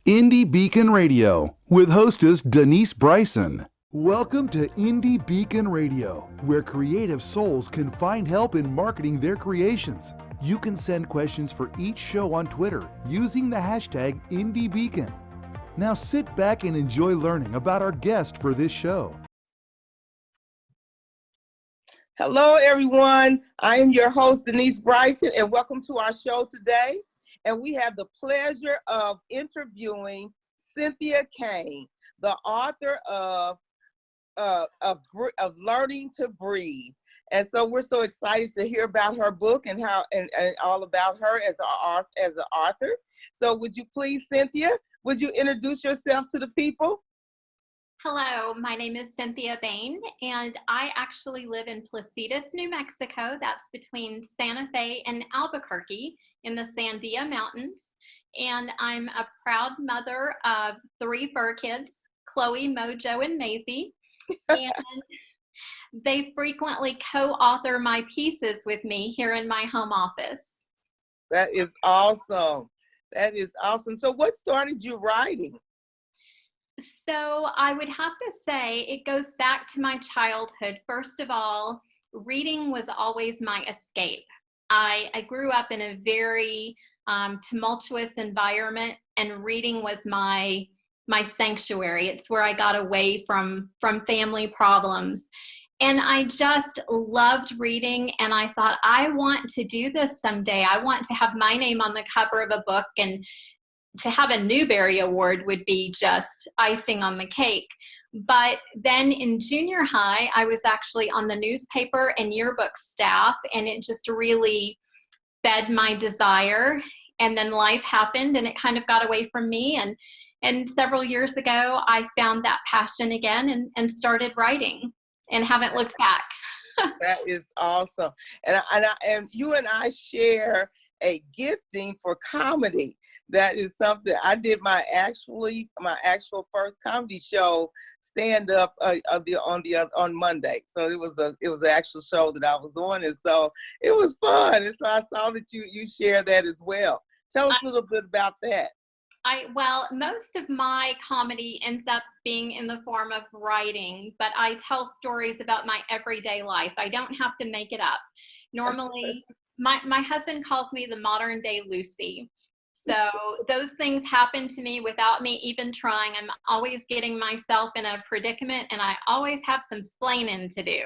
Indie Beacon Radio with hostess Denise Bryson. Welcome to Indie Beacon Radio, where creative souls can find help in marketing their creations. You can send questions for each show on Twitter using the hashtag IndieBeacon. Now sit back and enjoy learning about our guest for this show. Hello, everyone. I am your host, Denise Bryson, and welcome to our show today. And we have the pleasure of interviewing Cynthia Bain, the author of Learning to Breathe. And so we're so excited to hear about her book and how and all about her as an author. So would you please, Cynthia, would you introduce yourself to the people? Hello, my name is Cynthia Bain, and I actually live in Placitas, New Mexico. That's between Santa Fe and Albuquerque in the Sandia Mountains. And I'm a proud mother of 3 fur kids, Chloe, Mojo, and Maisie. And they frequently co-author my pieces with me here in my home office. That is awesome. That is awesome. So what started you writing? So I would have to say it goes back to my childhood. First of all, reading was always my escape. I grew up in a very tumultuous environment, and reading was my sanctuary. It's where I got away from family problems. And I just loved reading, and I thought, I want to do this someday. I want to have my name on the cover of a book, and to have a Newbery Award would be just icing on the cake. But then in junior high, I was actually on the newspaper and yearbook staff, and it just really fed my desire. And then life happened, and it kind of got away from me. And several years ago, I found that passion again and started writing, and haven't looked back. That is awesome. And you and I share a gifting for comedy. That is something I did my actual first comedy show stand up on Monday. So it was an actual show that I was on, and so it was fun. And so I saw that you share that as well. Tell us a little bit about that. Well, most of my comedy ends up being in the form of writing, but I tell stories about my everyday life. I don't have to make it up. Normally, my husband calls me the modern day Lucy. So those things happen to me without me even trying. I'm always getting myself in a predicament, and I always have some splaining to do.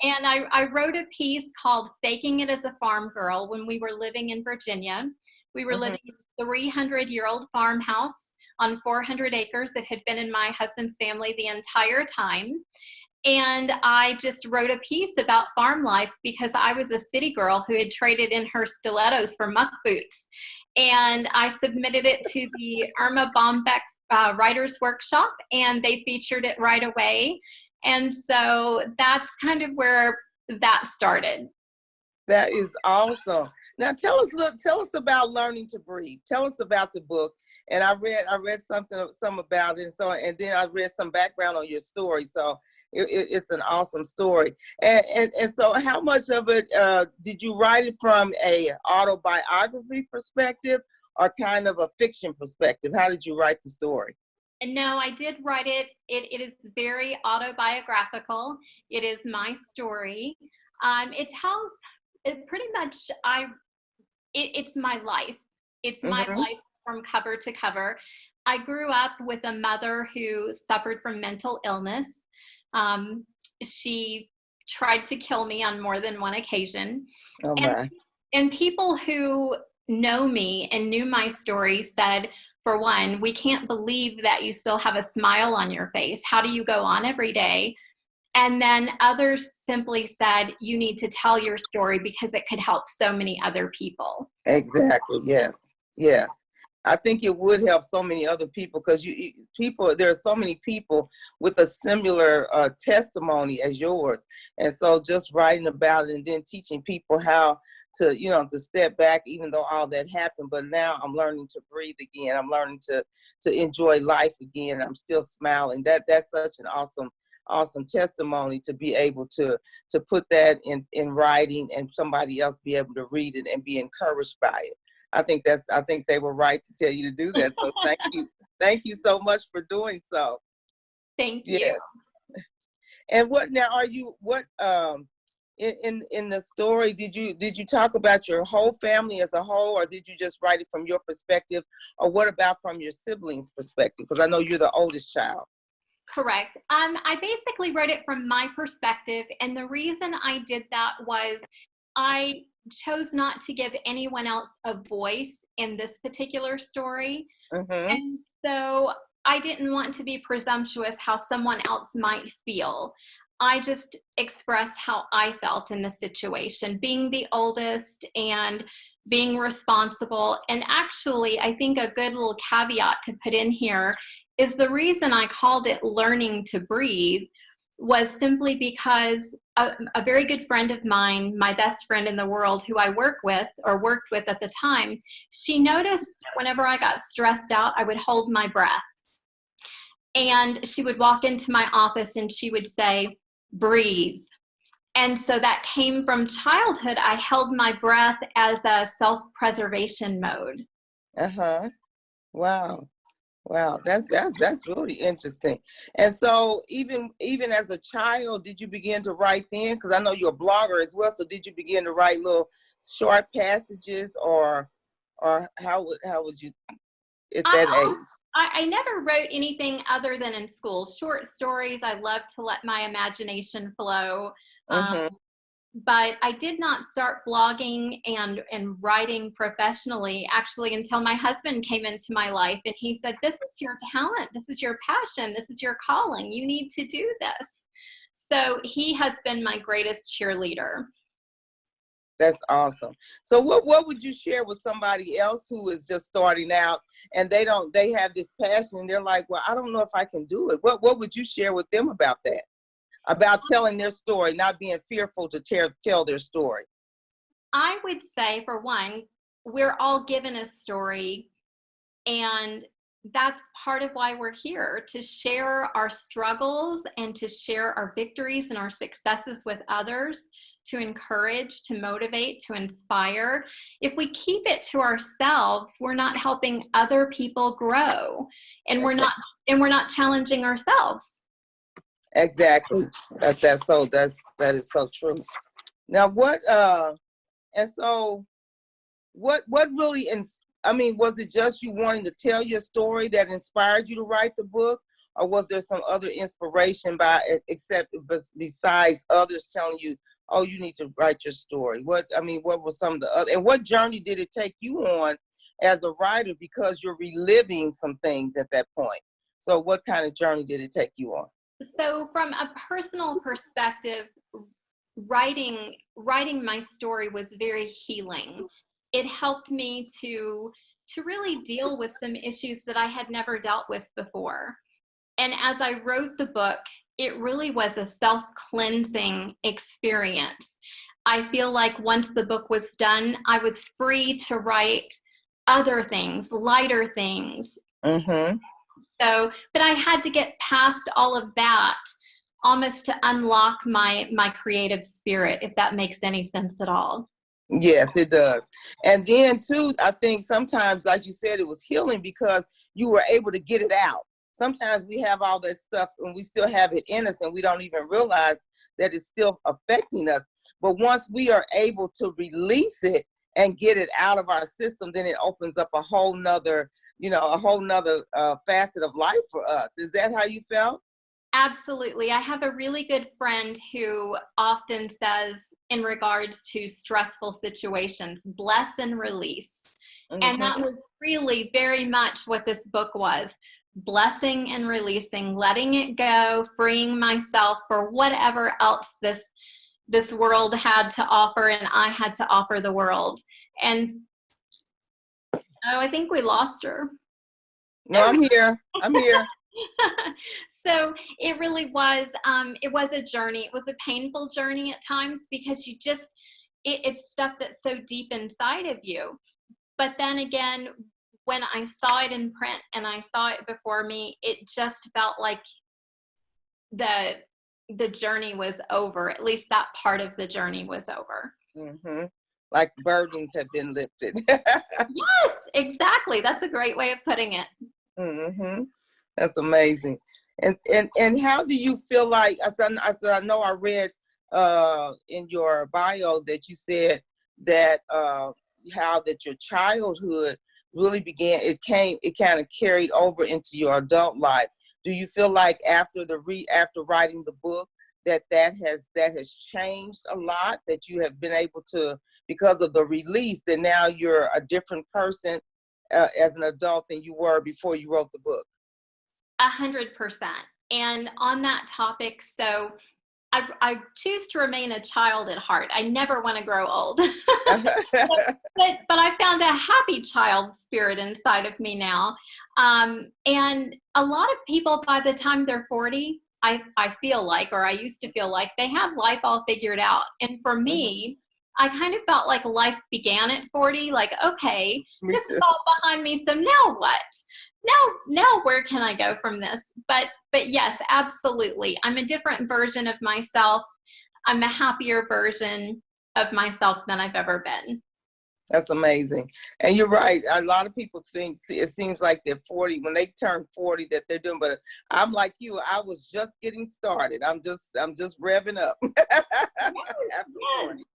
And I wrote a piece called Faking It as a Farm Girl when we were living in Virginia. We were living in a 300-year-old farmhouse on 400 acres that had been in my husband's family the entire time. And I just wrote a piece about farm life because I was a city girl who had traded in her stilettos for muck boots. And I submitted it to the Irma Bombeck's Writers Workshop, and they featured it right away. And so that's kind of where that started. That is awesome. Now tell us about Learning to Breathe. Tell us about the book. And I read some about it, and then I read some background on your story. So it's an awesome story. And so how much of it did you write it from a autobiography perspective or kind of a fiction perspective? How did you write the story? No, I did write it. It is very autobiographical. It is my story. It tells pretty much it's my life. It's my life from cover to cover. I grew up with a mother who suffered from mental illness. She tried to kill me on more than one occasion. Oh my. And people who know me and knew my story said, for one, we can't believe that you still have a smile on your face. How do you go on every day? And then others simply said, you need to tell your story because it could help so many other people. Exactly. Yes. Yes. I think it would help so many other people because there are so many people with a similar testimony as yours. And so just writing about it and then teaching people how to step back, even though all that happened. But now I'm learning to breathe again. I'm learning to enjoy life again. I'm still smiling. That's such an awesome testimony to be able to put that in writing and somebody else be able to read it and be encouraged by it. I think they were right to tell you to do that. So thank you so much for doing so. Thank Yeah. you. And what now are you? What in the story did you talk about your whole family as a whole, or did you just write it from your perspective, or what about from your siblings' perspective? Because I know you're the oldest child. Correct. I basically wrote it from my perspective, and the reason I did that was I chose not to give anyone else a voice in this particular story. Mm-hmm. And so I didn't want to be presumptuous how someone else might feel. I just expressed how I felt in the situation, being the oldest and being responsible. And actually, I think a good little caveat to put in here is the reason I called it Learning to Breathe was simply because a very good friend of mine, my best friend in the world, who I worked with at the time, she noticed whenever I got stressed out, I would hold my breath. And she would walk into my office and she would say, breathe. And so that came from childhood. I held my breath as a self-preservation mode. Uh-huh. Wow. Wow, that's really interesting. And so even as a child, did you begin to write then? Because I know you're a blogger as well. So did you begin to write little short passages, or how would you at that age? I never wrote anything other than in school. Short stories. I love to let my imagination flow. Mm-hmm. But I did not start blogging and writing professionally actually until my husband came into my life, and he said, this is your talent, this is your passion, this is your calling, you need to do this. So he has been my greatest cheerleader. That's awesome. So what would you share with somebody else who is just starting out and they have this passion and they're like, well, I don't know if I can do it. What would you share with them about that? About telling their story, not being fearful to tell their story? I would say, for one, we're all given a story, and that's part of why we're here, to share our struggles and to share our victories and our successes with others, to encourage, to motivate, to inspire. If we keep it to ourselves, we're not helping other people grow, and we're not challenging ourselves. Exactly. That is so true. Now what really was it just you wanting to tell your story that inspired you to write the book, or was there some other inspiration besides others telling you, oh, you need to write your story? What were some of the other, and what journey did it take you on as a writer, because you're reliving some things at that point? So what kind of journey did it take you on? So from a personal perspective, writing my story was very healing. It helped me to really deal with some issues that I had never dealt with before. And as I wrote the book, it really was a self-cleansing experience. I feel like once the book was done, I was free to write other things, lighter things. Mm-hmm. So, but I had to get past all of that almost to unlock my creative spirit, if that makes any sense at all. Yes, it does. And then too, I think sometimes, like you said, it was healing because you were able to get it out. Sometimes we have all that stuff and we still have it in us and we don't even realize that it's still affecting us. But once we are able to release it and get it out of our system, then it opens up a whole nother facet of life for us. Is that how you felt? Absolutely. I have a really good friend who often says, in regards to stressful situations, bless and release. Mm-hmm. And that was really very much what this book was. Blessing and releasing, letting it go, freeing myself for whatever else this world had to offer and I had to offer the world. And I think we lost her. No, I'm here. I'm here. So it really was, it was a journey. It was a painful journey at times because it's stuff that's so deep inside of you. But then again, when I saw it in print and I saw it before me, it just felt like the journey was over. At least that part of the journey was over. Mm-hmm. like burdens have been lifted. Yes, exactly. That's a great way of putting it. Hmm. That's amazing. And how do you feel like, I know I read in your bio that you said that how that your childhood really began, it kind of carried over into your adult life. Do you feel like after after writing the book that has changed a lot, that you have been able to, because of the release, that now you're a different person as an adult than you were before you wrote the book? 100%. And on that topic, so I choose to remain a child at heart. I never want to grow old. but I found a happy child spirit inside of me now. And a lot of people, by the time they're 40, I feel like, or I used to feel like, they have life all figured out. And for me, I kind of felt like life began at 40, like, okay, this is all behind me, so now what? Now where can I go from this? But yes, absolutely. I'm a different version of myself. I'm a happier version of myself than I've ever been. That's amazing. And you're right. A lot of people think, it seems like they're 40, when they turn 40, that they're doing, but I'm like you, I was just getting started. I'm just revving up. After 40.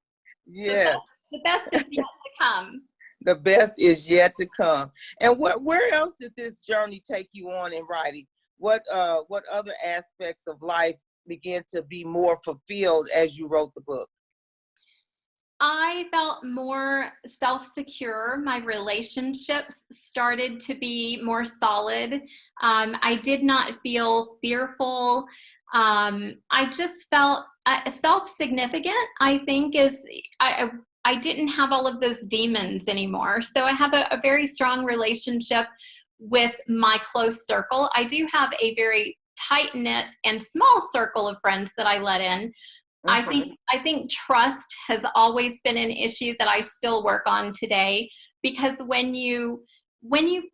Yes. The best is yet to come. The best is yet to come. And where else did this journey take you on in writing? What other aspects of life began to be more fulfilled as you wrote the book? I felt more self-secure. My relationships started to be more solid. I did not feel fearful. I just felt self-significant, I think, I didn't have all of those demons anymore. So I have a very strong relationship with my close circle. I do have a very tight-knit and small circle of friends that I let in. I think trust has always been an issue that I still work on today, because when you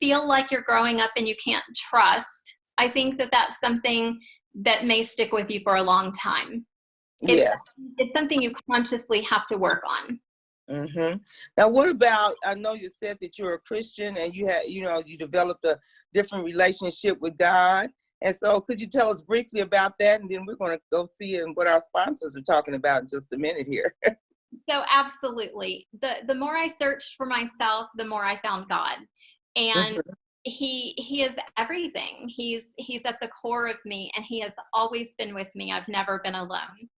feel like you're growing up and you can't trust, I think that that's something that may stick with you for a long time. Yes. It's something you consciously have to work on. Now, what about, I know you said that you're a Christian and you developed a different relationship with God. And so could you tell us briefly about that? And then we're going to go see what our sponsors are talking about in just a minute here. So absolutely. The more I searched for myself, the more I found God. And he is everything. He's at the core of me, and he has always been with me. I've never been alone.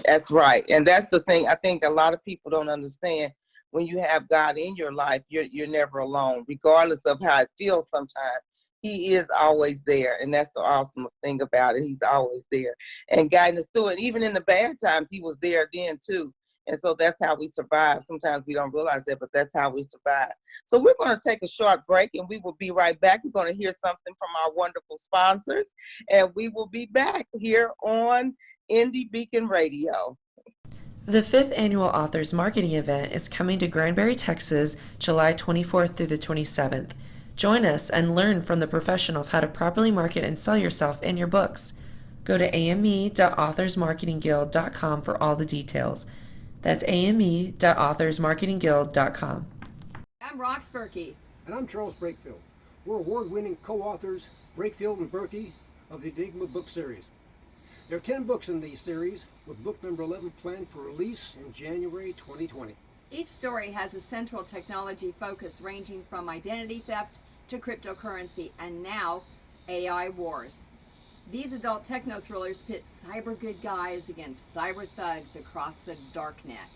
That's right. And that's the thing I think a lot of people don't understand. When you have God in your life, you're never alone, regardless of how it feels sometimes. He is always there. And that's the awesome thing about it. He's always there and guiding us through it. Even in the bad times, he was there then too. And so that's how we survive. Sometimes we don't realize that, but that's how we survive. So we're going to take a short break and we will be right back. We're going to hear something from our wonderful sponsors, and we will be back here on Indie Beacon Radio. The 5th Annual Authors Marketing Event is coming to Granbury, Texas, July 24th through the 27th. Join us and learn from the professionals how to properly market and sell yourself and your books. Go to ame.authorsmarketingguild.com for all the details. That's ame.authorsmarketingguild.com. I'm Rox Berkey. And I'm Charles Brakefield. We're award-winning co-authors Brakefield and Berkey of the Enigma book series. There are 10 books in the series, with book number 11 planned for release in January 2020. Each story has a central technology focus ranging from identity theft to cryptocurrency and now AI wars. These adult techno thrillers pit cyber good guys against cyber thugs across the darknet.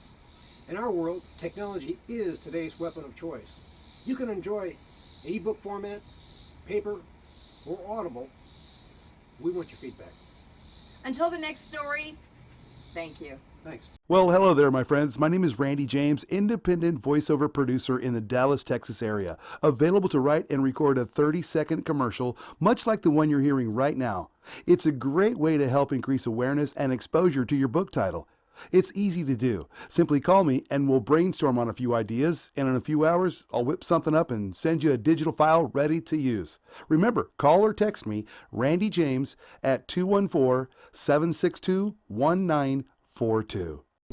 In our world, technology is today's weapon of choice. You can enjoy ebook format, paper, or Audible. We want your feedback. Until the next story, thank you. Thanks. Well, hello there, my friends. My name is Randy James, independent voiceover producer in the Dallas, Texas area, available to write and record a 30-second commercial, much like the one you're hearing right now. It's a great way to help increase awareness and exposure to your book title. It's easy to do. Simply call me and we'll brainstorm on a few ideas, and in a few hours, I'll whip something up and send you a digital file ready to use. Remember, call or text me, Randy James, at 214-762-1942.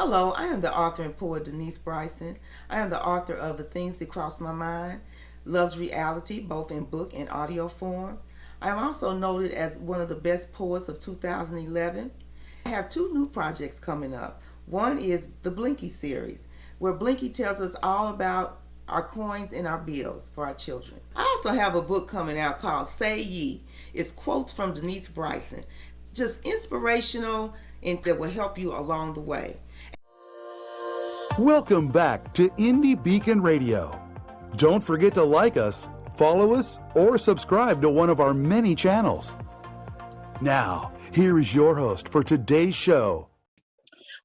Hello, I am the author and poet Denise Bryson. I am the author of The Things That Cross My Mind, Love's Reality, both in book and audio form. I am also noted as one of the best poets of 2011. I have two new projects coming up. One is the Blinky series, where Blinky tells us all about our coins and our bills for our children. I also have a book coming out called Say Ye. It's quotes from Denise Bryson, just inspirational and that will help you along the way. Welcome back to Indie Beacon Radio. Don't forget to like us, follow us, or subscribe to one of our many channels. Now, here is your host for today's show.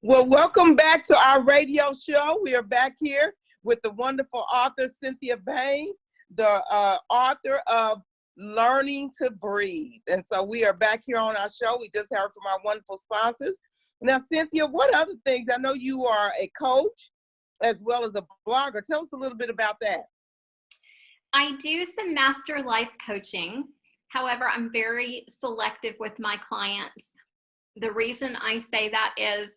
Well, welcome back to our radio show. We are back here with the wonderful author Cynthia Bain, the author of Learning to Breathe. And so we are back here on our show. We just heard from our wonderful sponsors. Now, Cynthia, what other things? I know you are a coach as well as a blogger. Tell us a little bit about that. I do some master life coaching. However, I'm very selective with my clients. The reason I say that is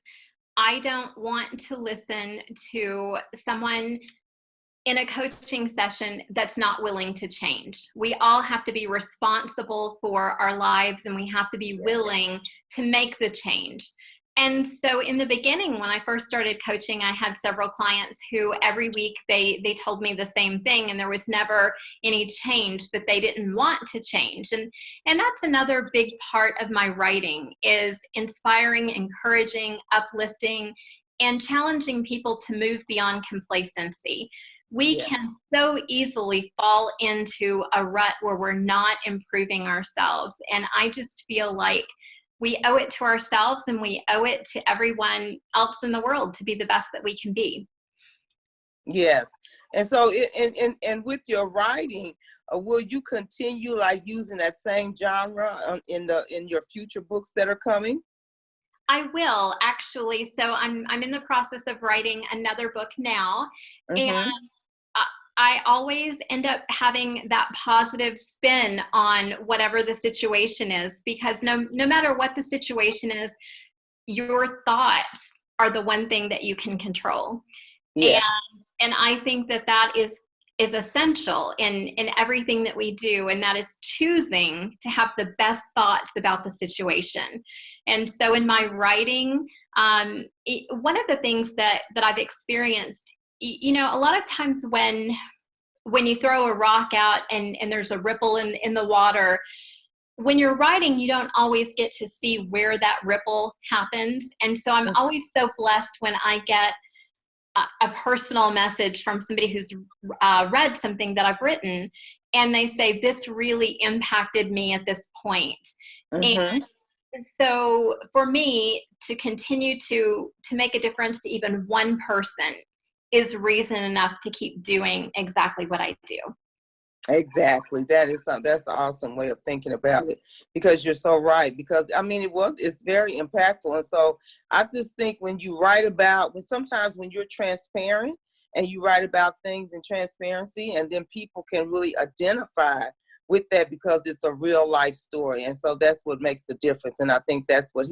I don't want to listen to someone in a coaching session that's not willing to change. We all have to be responsible for our lives, and we have to be willing to make the change. And so in the beginning, when I first started coaching, I had several clients who every week they told me the same thing, and there was never any change, but they didn't want to change. And that's another big part of my writing, is inspiring, encouraging, uplifting, and challenging people to move beyond complacency. We can so easily fall into a rut where we're not improving ourselves. And I just feel like we owe it to ourselves, and we owe it to everyone else in the world to be the best that we can be. Yes. And so and with your writing, will you continue like using that same genre in your future books that are coming? I will, actually. So I'm in the process of writing another book now. And I always end up having that positive spin on whatever the situation is, because no matter what the situation is, your thoughts are the one thing that you can control. Yes. And I think that is essential in everything that we do, and that is choosing to have the best thoughts about the situation. And so in my writing, one of the things that I've experienced, you know, a lot of times when you throw a rock out and there's a ripple in the water, when you're writing, you don't always get to see where that ripple happens. And so I'm always so blessed when I get a personal message from somebody who's read something that I've written, and they say, this really impacted me at this point. And so for me to continue to make a difference to even one person is reason enough to keep doing exactly what I do. Exactly. That's an awesome way of thinking about it, because you're so right. Because I mean, it's very impactful. And so I just think when you write about, sometimes when you're transparent and you write about things in transparency, and then people can really identify with that because it's a real life story. And so that's what makes the difference. And I think that's what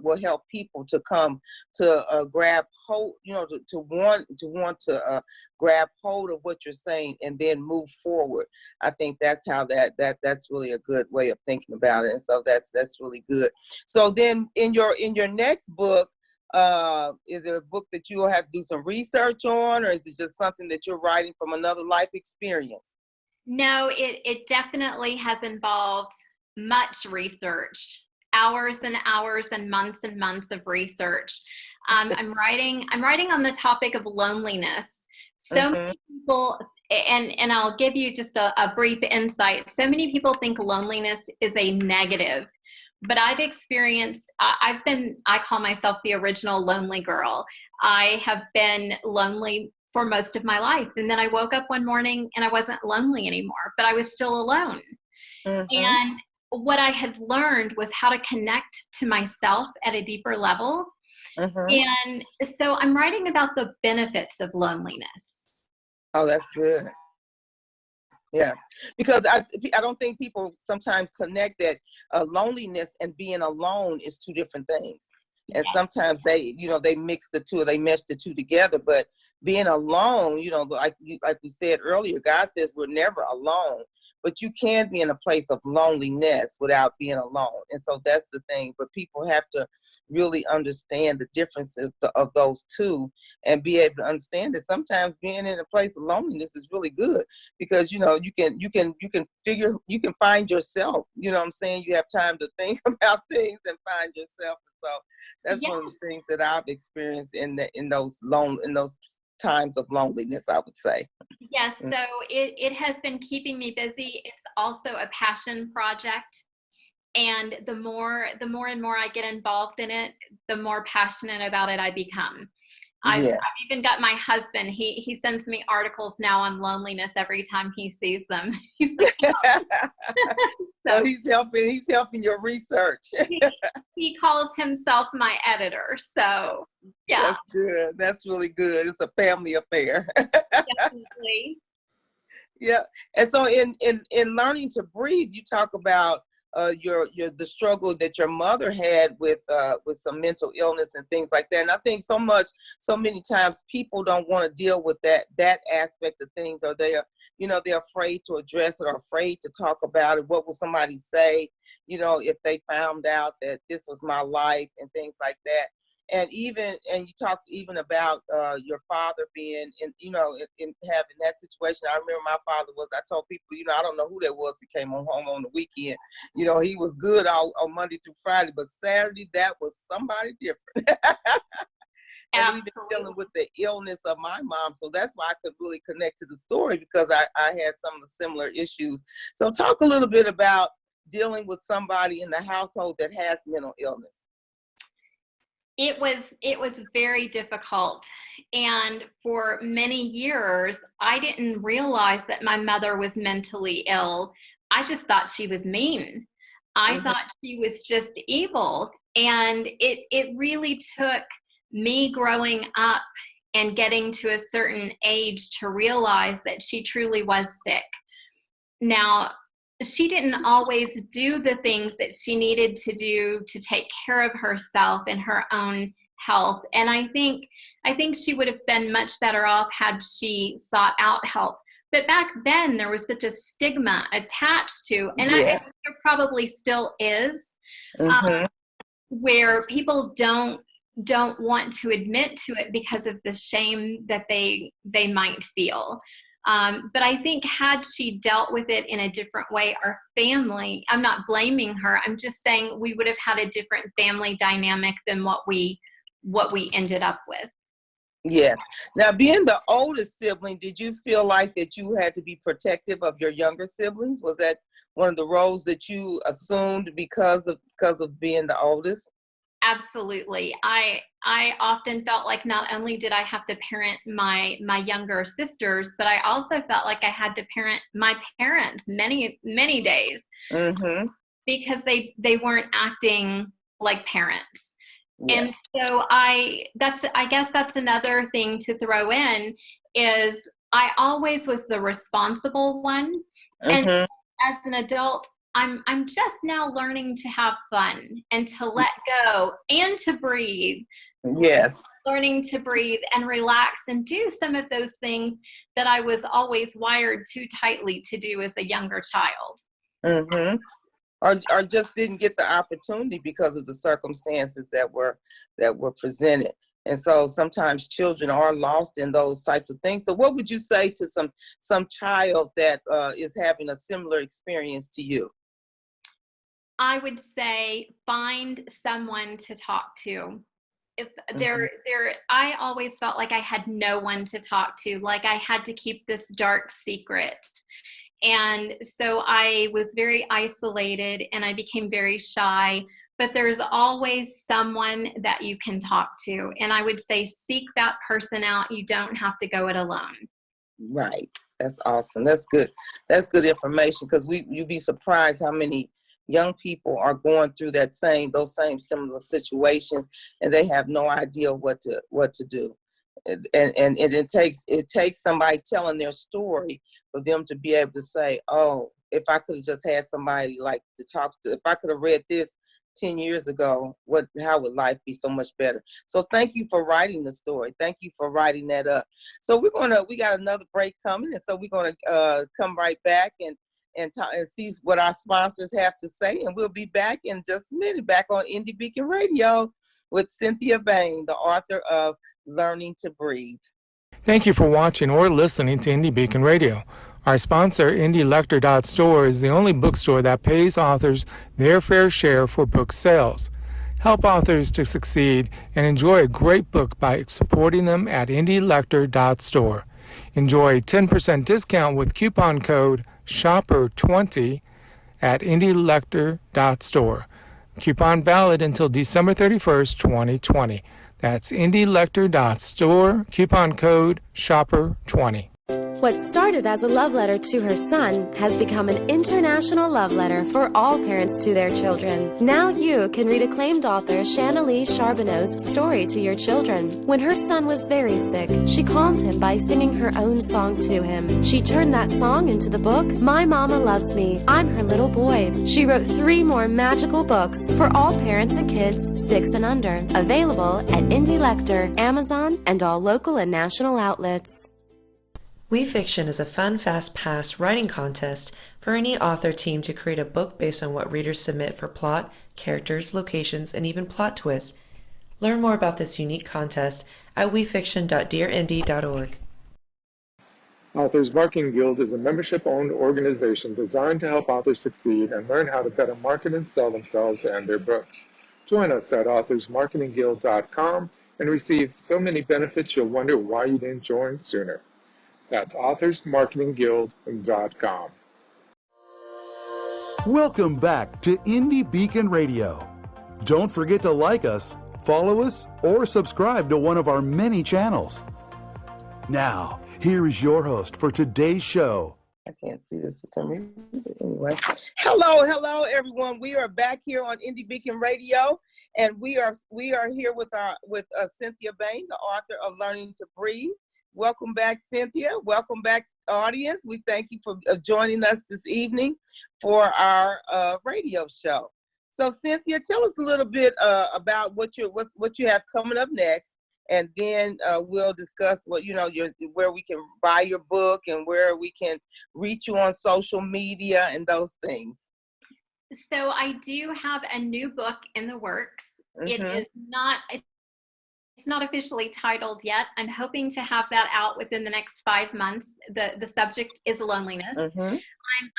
will help people to come to grab hold, you know, to want to grab hold of what you're saying and then move forward. I think that's how that's really a good way of thinking about it. And so that's really good. So then in your next book, is there a book that you will have to do some research on, or is it just something that you're writing from another life experience? No, it definitely has involved much research, hours and hours and months of research. I'm writing on the topic of loneliness. So many people, and I'll give you just a brief insight. So many people think loneliness is a negative, but I've experienced, I call myself the original lonely girl. I have been lonely for most of my life. And then I woke up one morning and I wasn't lonely anymore, but I was still alone. And what I had learned was how to connect to myself at a deeper level. And so I'm writing about the benefits of loneliness. Oh, that's good. Yeah, because I don't think people sometimes connect that loneliness and being alone is two different things. And Yes. sometimes they, they mix the two, they mesh the two together. But being alone, like we said earlier, God says we're never alone. But you can be in a place of loneliness without being alone. And so that's the thing. But people have to really understand the differences of those two and be able to understand that sometimes being in a place of loneliness is really good, because you can find yourself. You know what I'm saying? You have time to think about things and find yourself. So that's Yeah. one of the things that I've experienced in those times of loneliness, I would say. Yes, so it has been keeping me busy. It's also a passion project. And the more and more I get involved in it, the more passionate about it I become. I've even got my husband, he sends me articles now on loneliness every time he sees them. He's like, so he's helping your research. he calls himself my editor. So yeah. That's good. That's really good. It's a family affair. Definitely. Yeah. And so in learning to breathe, you talk about the struggle that your mother had with some mental illness and things like that. And I think so many times people don't want to deal with that aspect of things, or they're afraid to address it, or afraid to talk about it. What will somebody say, if they found out that this was my life and things like that. And you talked even about your father being in having that situation. I remember my father I told people, I don't know who that was that came home on the weekend. He was good all on Monday through Friday, but Saturday, that was somebody different. And even dealing with the illness of my mom. So that's why I could really connect to the story, because I had some of the similar issues. So talk a little bit about dealing with somebody in the household that has mental illness. It was very difficult. And for many years, I didn't realize that my mother was mentally ill. I just thought she was mean. I thought she was just evil. And it really took me growing up and getting to a certain age to realize that she truly was sick. Now, she didn't always do the things that she needed to do to take care of herself and her own health. And I think she would have been much better off had she sought out help. But back then there was such a stigma attached to, and I think there probably still is, where people don't want to admit to it because of the shame that they might feel. But I think had she dealt with it in a different way, our family, I'm not blaming her, I'm just saying we would have had a different family dynamic than what we ended up with. Yes. Now, being the oldest sibling, did you feel like that you had to be protective of your younger siblings? Was that one of the roles that you assumed because of being the oldest? Absolutely. I often felt like not only did I have to parent my younger sisters, but I also felt like I had to parent my parents many days, because they weren't acting like parents. Yes. And so I guess that's another thing to throw in, is I always was the responsible one. And as an adult, I'm just now learning to have fun and to let go and to breathe. Yes. Learning to breathe and relax and do some of those things that I was always wired too tightly to do as a younger child. Or just didn't get the opportunity because of the circumstances that were presented. And so sometimes children are lost in those types of things. So what would you say to some child that is having a similar experience to you? I would say find someone to talk to. If I always felt like I had no one to talk to, like I had to keep this dark secret. And so I was very isolated and I became very shy, but there's always someone that you can talk to. And I would say seek that person out. You don't have to go it alone. Right. That's awesome. That's good. That's good information, because you'd be surprised how many young people are going through those same similar situations, and they have no idea what to do. And it takes somebody telling their story for them to be able to say, oh, if I could have just had somebody like to talk to, if I could have read this 10 years ago, how would life be so much better? So thank you for writing the story. Thank you for writing that up. So we got another break coming, and so we're gonna come right back and see what our sponsors have to say, and we'll be back in just a minute, back on Indie Beacon Radio with Cynthia Bain, the author of Learning to Breathe. Thank you for watching or listening to Indie Beacon Radio. Our sponsor, IndieLector.store, is the only bookstore that pays authors their fair share for book sales. Help authors to succeed and enjoy a great book by supporting them at IndieLector.store. Enjoy a 10% discount with coupon code SHOPPER20 at IndieLector.store. Coupon valid until December 31st, 2020. That's IndieLector.store, coupon code SHOPPER20. What started as a love letter to her son has become an international love letter for all parents to their children. Now you can read acclaimed author Shanalee Charbonneau's story to your children. When her son was very sick, she calmed him by singing her own song to him. She turned that song into the book, My Mama Loves Me, I'm Her Little Boy. She wrote 3 more magical books for all parents and kids 6 and under. Available at Indie Lector, Amazon, and all local and national outlets. We Fiction is a fun, fast-paced writing contest for any author team to create a book based on what readers submit for plot, characters, locations, and even plot twists. Learn more about this unique contest at wefiction.dearindie.org. Authors Marketing Guild is a membership-owned organization designed to help authors succeed and learn how to better market and sell themselves and their books. Join us at authorsmarketingguild.com and receive so many benefits you'll wonder why you didn't join sooner. That's authorsmarketingguild.com. Welcome back to Indie Beacon Radio. Don't forget to like us, follow us, or subscribe to one of our many channels. Now, here is your host for today's show. I can't see this for some reason, but anyway. Hello, everyone. We are back here on Indie Beacon Radio, and we are here with Cynthia Bain, the author of Learning to Breathe. Welcome back, Cynthia. Welcome back, audience. We thank you for joining us this evening for our radio show. So, Cynthia, tell us a little bit about what you have coming up next, and then we'll discuss where we can buy your book and where we can reach you on social media and those things. So, I do have a new book in the works. Mm-hmm. It's not officially titled yet. I'm hoping to have that out within the next 5 months. The subject is loneliness. Mm-hmm.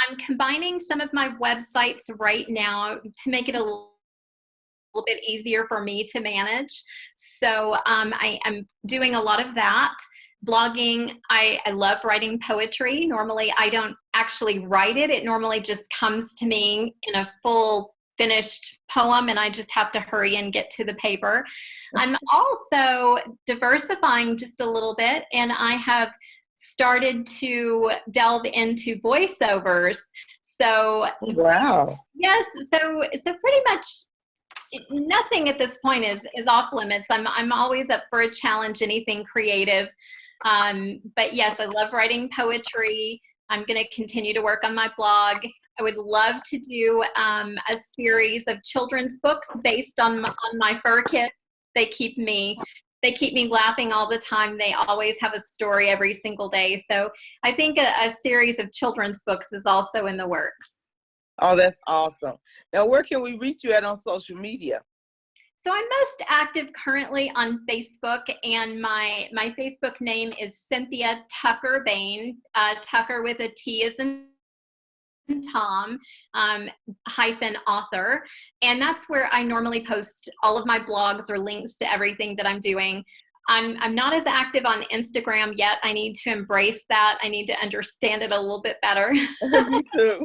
I'm combining some of my websites right now to make it a little bit easier for me to manage. So I am doing a lot of that. Blogging, I love writing poetry. Normally, I don't actually write it. It normally just comes to me in a full finished poem, and I just have to hurry and get to the paper. I'm also diversifying just a little bit, and I have started to delve into voiceovers. So wow. Yes, so pretty much nothing at this point is off limits. I'm always up for a challenge, anything creative. But yes, I love writing poetry. I'm going to continue to work on my blog. I would love to do a series of children's books based on my fur kits. They keep me laughing all the time. They always have a story every single day. So I think a series of children's books is also in the works. Oh, that's awesome. Now, where can we reach you at on social media? So I'm most active currently on Facebook, and my Facebook name is Cynthia Tucker Bain, Tucker with a T as in Tom, hyphen author. And that's where I normally post all of my blogs or links to everything that I'm doing. I'm not as active on Instagram yet. I need to embrace that. I need to understand it a little bit better. Me too.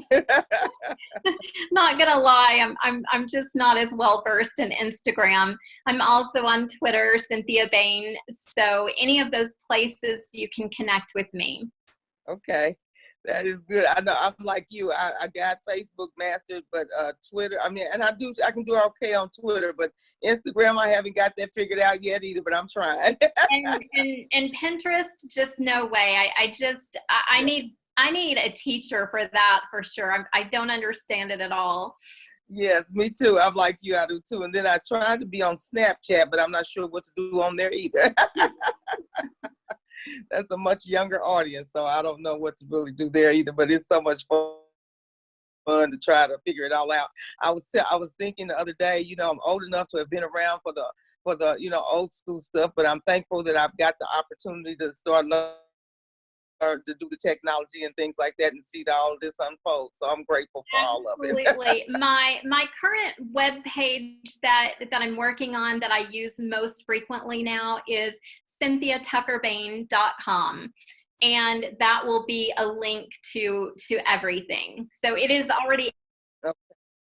Not gonna lie, I'm just not as well versed in Instagram. I'm also on Twitter, Cynthia Bain. So any of those places you can connect with me. Okay. That is good. I know I'm like you. I got Facebook mastered, but Twitter, and I can do okay on Twitter, but Instagram, I haven't got that figured out yet either, but I'm trying. and Pinterest, just no way. I need a teacher for that for sure. I don't understand it at all. Yes, me too. I'm like you, I do too. And then I tried to be on Snapchat, but I'm not sure what to do on there either. That's a much younger audience, so I don't know what to really do there either, but it's so much fun to try to figure it all out. I was thinking the other day, I'm old enough to have been around for the old school stuff, but I'm thankful that I've got the opportunity to start learning to do the technology and things like that and see all of this unfold. So I'm grateful for all of it. Absolutely. My current web page that I'm working on that I use most frequently now is CynthiaTuckerBain.com. And that will be a link to everything. So it is already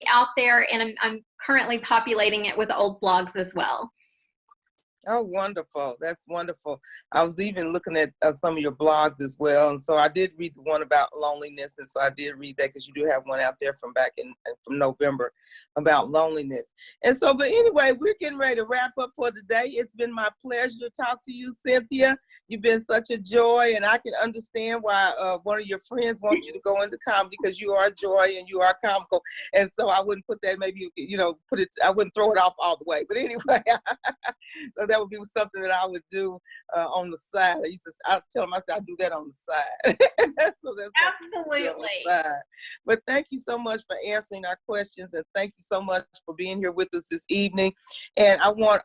out there, and I'm currently populating it with old blogs as well. Oh, wonderful. That's wonderful. I was even looking at some of your blogs as well. And so I did read the one about loneliness. And so I did read that because you do have one out there from November about loneliness. And so, but anyway, we're getting ready to wrap up for the day. It's been my pleasure to talk to you, Cynthia. You've been such a joy, and I can understand why one of your friends wants you to go into comedy, because you are a joy and you are comical. And so I wouldn't put that, maybe, I wouldn't throw it off all the way. But anyway, so that would be something that I would do on the side. I tell myself I do that on the side. So that's absolutely. But thank you so much for answering our questions, and thank you so much for being here with us this evening. And I want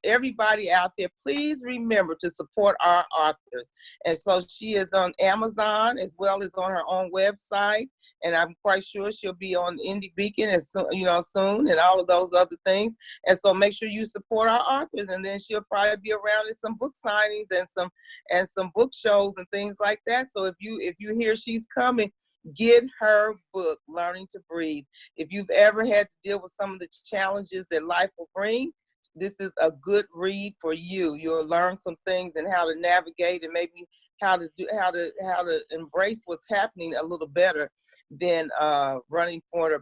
everybody out there, please remember to support our authors. And so she is on Amazon as well as on her own website. And I'm quite sure she'll be on Indie Beacon soon, and all of those other things. And so make sure you support our authors, and then she'll probably be around at some book signings and some book shows and things like that. So if you hear she's coming, get her book, Learning to Breathe. If you've ever had to deal with some of the challenges that life will bring, this is a good read for you. You'll learn some things and how to navigate, and maybe how to embrace what's happening a little better than running from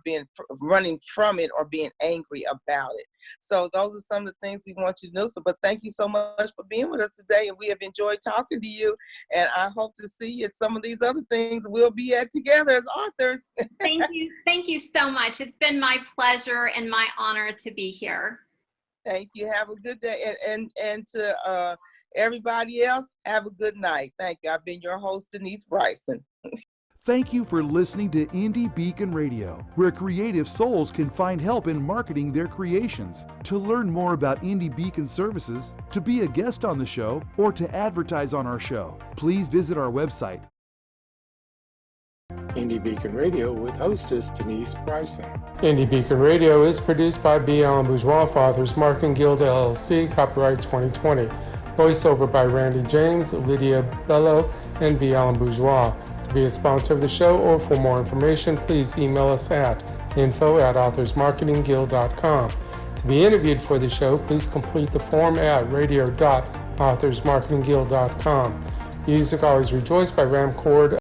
it or being angry about it. So those are some of the things we want you to know. But thank you so much for being with us today, and we have enjoyed talking to you. And I hope to see you at some of these other things we'll be at together as authors. Thank you so much. It's been my pleasure and my honor to be here. Thank you. Have a good day, and to everybody else, have a good night. Thank you. I've been your host, Denise Bryson. Thank you for listening to Indie Beacon Radio, where creative souls can find help in marketing their creations. To learn more about Indie Beacon services, to be a guest on the show, or to advertise on our show, please visit our website. Indie Beacon Radio with hostess Denise Bryson. Indie Beacon Radio is produced by B. Allen Bourgeois for Authors Marketing Guild LLC, copyright 2020. Voiceover by Randy James, Lydia Bello, and B. Allen Bourgeois. To be a sponsor of the show or for more information, please email us at info@authorsmarketingguild.com. To be interviewed for the show, please complete the form at radio.authorsmarketingguild.com. Music Always Rejoice by Ramcord